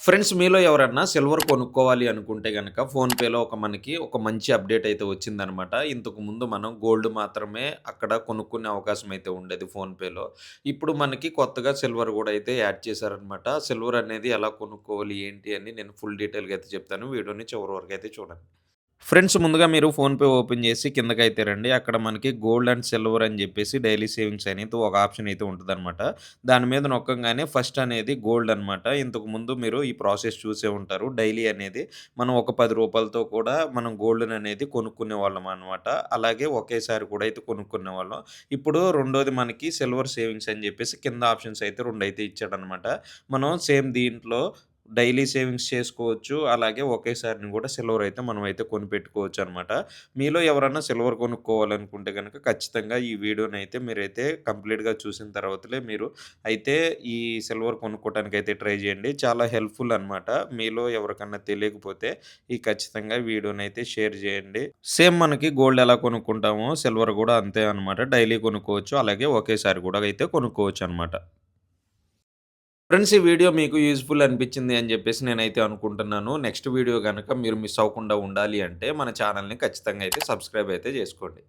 Friends మీలో ఎవరన్నా silver కొనుక్కోవాలి అనుకుంటే గనక ఫోన్‌పేలో మనకి ఒక మంచి అప్డేట్ అయితే వచ్చిందనమాట. ఇంతకుముందు మనం గోల్డ్ మాత్రమే అక్కడ కొనుక్కునే అవకాశం అయితే ఉండేది ఫోన్‌పేలో. ఇప్పుడు మనకి కొత్తగా సిల్వర్ గూడా అయితే యాడ్ చేశారనమాట. సిల్వర్ అనేది ఎలా కొనుక్కోవాలి ఏంటి అని నేను ఫుల్ డీటెయిల్‌గా అయితే చెప్తాను. వీడియోని చివరి వరకు అయితే చూడండి. ఫ్రెండ్స్ ముందుగా మీరు ఫోన్‌పే ఓపెన్ చేసి కిందకైతే రండి. అక్కడ మనకి గోల్డ్ అండ్ సిల్వర్ అని చెప్పేసి డైలీ సేవింగ్స్ అనేది ఒక ఆప్షన్ అయితే ఉంటదనమాట. దాని మీద నొక్కంగానే ఫస్ట్ అనేది గోల్డ్ అనమాట. ఇంతకుముందు మీరు ఈ ప్రాసెస్ చూసే ఉంటారు. డైలీ అనేది మనం ఒక రూ. 10తో కూడా మనం గోల్డ్‌ననేది కొనుక్కునేవాళ్ళం అనమాట. అలాగే ఒకేసారి కూడా అయితే కొనుక్కునేవాళ్ళం. ఇప్పుడు రెండోది మనకి సిల్వర్ సేవింగ్స్ అని చెప్పేసి కింద ఆప్షన్స్ అయితే 2 అయితే ఇచ్చాడనమాట. మనం సేమ్ దీంట్లో డైలీ సేవింగ్స్ చేసుకోవచ్చు. అలాగే ఒకేసారిని గూడా సిల్వర్ అయితే మనమైతే కొనిపెట్టుకోవచ్చనమాట. మీలో ఎవరన్నా సిల్వర్ కొనుక్కోవాలనుకుంటే గనక ఖచ్చితంగా ఈ వీడియోనైతే మీరైతే కంప్లీట్‌గా చూసిన తర్వాతలే మీరు అయితే ఈ సిల్వర్ కొనుక్కోవటానికైతే ట్రై జేయండి. చాలా హెల్ప్‌ఫుల్ అనమాట. మీలో ఎవరికన్నా తెలియకపోతే ఈ ఖచ్చితంగా వీడియోనైతే షేర్ జేయండి. సేమ్ మనకి గోల్డ్ ఎలా కొనుక్కుంటామో సిల్వర్ గూడా అంతే అనమాట. డైలీ కొనుక్కోవచ్చు. అలాగే ఒకేసారి గూడా అయితే కొనుక్కోవచ్చనమాట. ఫ్రెండ్స్ ఈ వీడియో మీకు యూజ్‌ఫుల్ అనిపించింది అని జెప్పేసి నేనైతే అనుకుంటున్నాను. నెక్స్ట్ వీడియో గనక మీరు మిస్ అవ్వకుండా ఉండాలి అంటే మన ఛానెల్‌ని ఖచ్చితంగా అయితే సబ్స్క్రైబ్ అయితే జేసుకోండి.